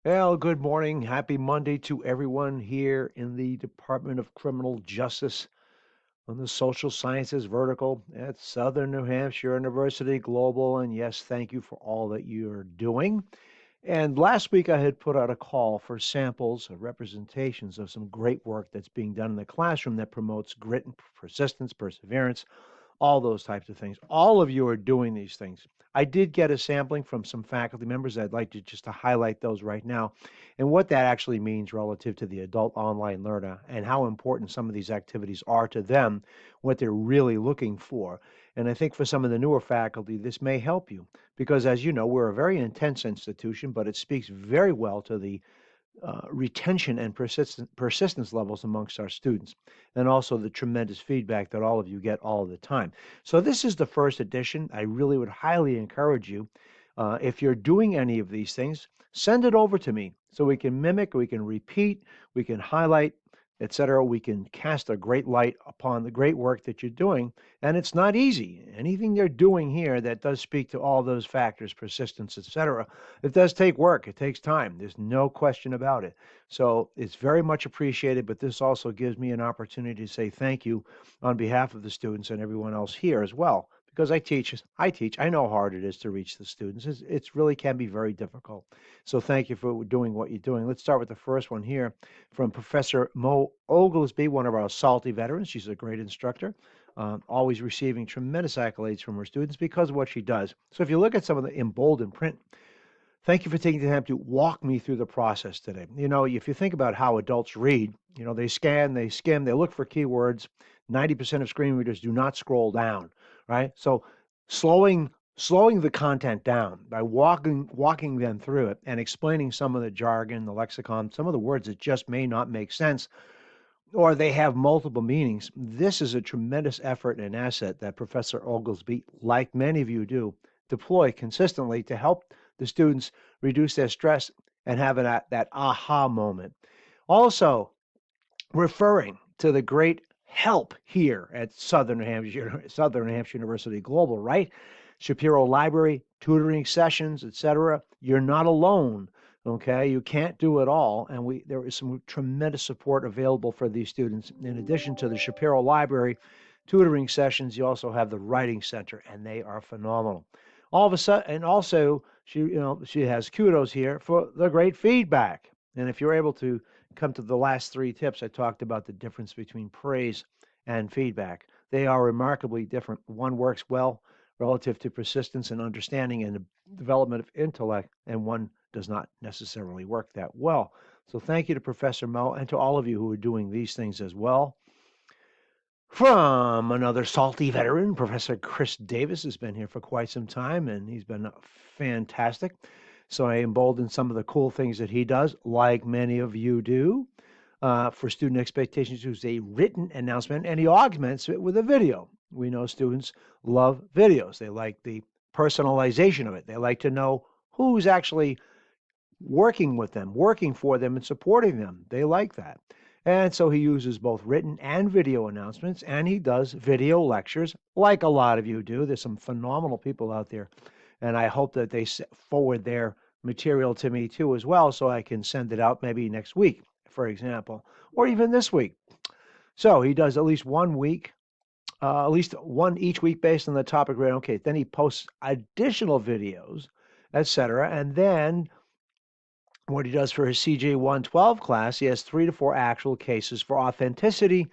Well, good morning. Happy Monday to everyone here in the Department of Criminal Justice on the Social Sciences vertical at Southern New Hampshire University Global. And yes, thank you for all that you're doing. And last week I had put out a call for samples of representations of some great work that's being done in the classroom that promotes grit and persistence, perseverance, all those types of things. All of you are doing these things. I did get a sampling from some faculty members. I'd like to just to highlight those right now and what that actually means relative to the adult online learner and how important some of these activities are to them, what they're really looking for. And I think for some of the newer faculty, this may help you because, as you know, we're a very intense institution, but it speaks very well to the retention and persistence levels amongst our students, and also the tremendous feedback that all of you get all the time. So this is the first edition. I really would highly encourage you, if you're doing any of these things, send it over to me so we can mimic, we can repeat, we can highlight, etc. We can cast a great light upon the great work that you're doing. And it's not easy. Anything they're doing here that does speak to all those factors, persistence, etc., it does take work. It takes time. There's no question about it. So it's very much appreciated, but this also gives me an opportunity to say thank you on behalf of the students and everyone else here as well. Because I know how hard it is to reach the students. It's really can be very difficult. So thank you for doing what you're doing. Let's start with the first one here from Professor Mel Oglesby, one of our salty veterans. She's a great instructor, always receiving tremendous accolades from her students because of what she does. So if you look at some of the in bold and print, thank you for taking the time to walk me through the process today. If you think about how adults read, they scan, they skim, they look for keywords. 90% of screen readers do not scroll down, right? So slowing the content down by walking them through it and explaining some of the jargon, the lexicon, some of the words that just may not make sense or they have multiple meanings. This is a tremendous effort and asset that Professor Oglesby, like many of you do, deploy consistently to help the students reduce their stress and have that aha moment. Also, referring to the great help here at Southern New Hampshire University Global, right? Shapiro Library, tutoring sessions, etc. You're not alone. Okay, you can't do it all, and there is some tremendous support available for these students. In addition to the Shapiro Library tutoring sessions, you also have the Writing Center, and they are phenomenal. All of a sudden, and also she has kudos here for the great feedback. And if you're able to come to the last three tips, I talked about the difference between praise and feedback. They are remarkably different. One works well relative to persistence and understanding and the development of intellect, and one does not necessarily work that well. So thank you to Professor Mo and to all of you who are doing these things as well. From another salty veteran, Professor Chris Davis has been here for quite some time, and he's been fantastic. So I embolden some of the cool things that he does, like many of you do. For student expectations, use a written announcement, and he augments it with a video. We know students love videos. They like the personalization of it. They like to know who's actually working with them, working for them, and supporting them. They like that. And so he uses both written and video announcements, and he does video lectures like a lot of you do. There's some phenomenal people out there, and I hope that they forward their material to me too as well so I can send it out maybe next week, for example, or even this week. So he does at least 1 week, at least one each week based on the topic. Right? Okay, then he posts additional videos, etc., and then what he does for his CJ 112 class, he has 3 to 4 actual cases for authenticity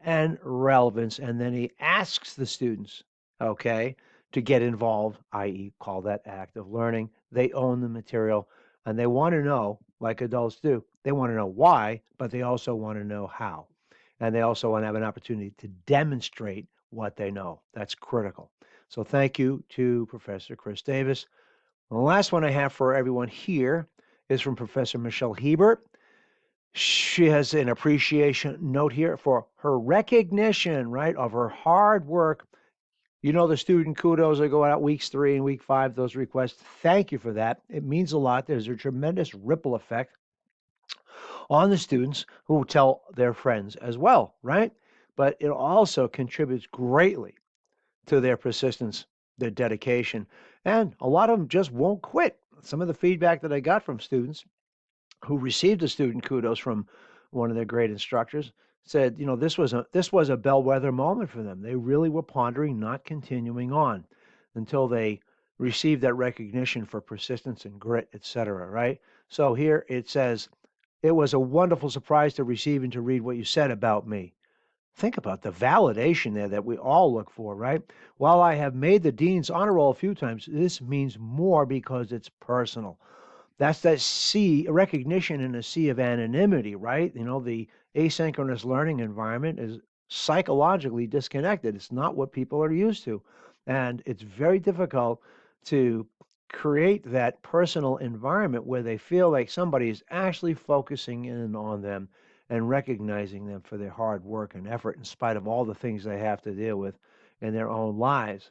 and relevance, and then he asks the students, okay, to get involved, i.e., call that active learning. They own the material, and they want to know, like adults do, they want to know why, but they also want to know how. And they also want to have an opportunity to demonstrate what they know. That's critical. So thank you to Professor Chris Davis. The last one I have for everyone here is from Professor Michelle Hebert. She has an appreciation note here for her recognition, right, of her hard work. The student kudos that go out weeks 3 and week 5, those requests. Thank you for that. It means a lot. There's a tremendous ripple effect on the students who tell their friends as well, right? But it also contributes greatly to their persistence, their dedication, and a lot of them just won't quit. Some of the feedback that I got from students who received a student kudos from one of their great instructors, said, this was a bellwether moment for them. They really were pondering not continuing on until they received that recognition for persistence and grit, etc. Right? So here it says, it was a wonderful surprise to receive and to read what you said about me. Think about the validation there that we all look for, right? While I have made the dean's honor roll a few times, this means more because it's personal. That's that sea recognition in a sea of anonymity, right? The asynchronous learning environment is psychologically disconnected. It's not what people are used to. And it's very difficult to create that personal environment where they feel like somebody is actually focusing in on them and recognizing them for their hard work and effort in spite of all the things they have to deal with in their own lives.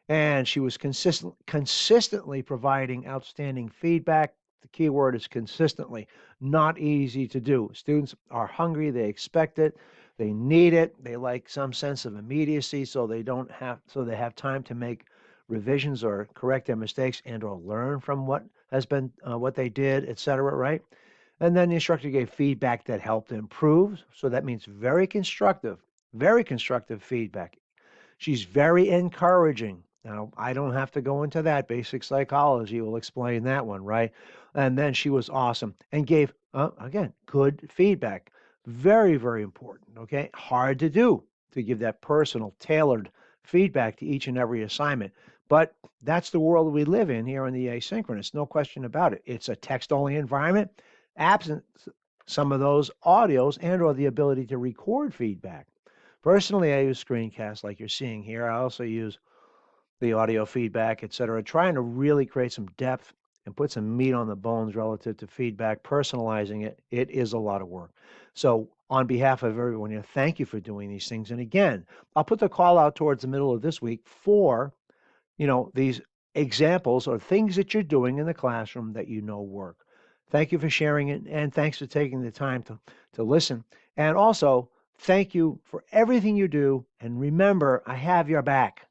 And she was consistently providing outstanding feedback. The key word is consistently. Not easy to do. Students are hungry, they expect it, they need it, they like some sense of immediacy, so they have time to make revisions or correct their mistakes and or learn from what they did, etc., right? And then the instructor gave feedback that helped improve. So that means very constructive feedback. She's very encouraging. Now, I don't have to go into that. Basic psychology will explain that one, right? And then she was awesome and gave, again, good feedback. Very, very important, okay? Hard to do to give that personal, tailored feedback to each and every assignment. But that's the world we live in here in the asynchronous, no question about it. It's a text-only environment, absent some of those audios and or the ability to record feedback. Personally, I use screencasts like you're seeing here. I also use the audio feedback, et cetera, trying to really create some depth and put some meat on the bones relative to feedback, personalizing it. It is a lot of work. So, on behalf of everyone here, thank you for doing these things. And again, I'll put the call out towards the middle of this week for these examples or things that you're doing in the classroom that you know work. Thank you for sharing it, and thanks for taking the time to listen. And also, thank you for everything you do. And remember, I have your back.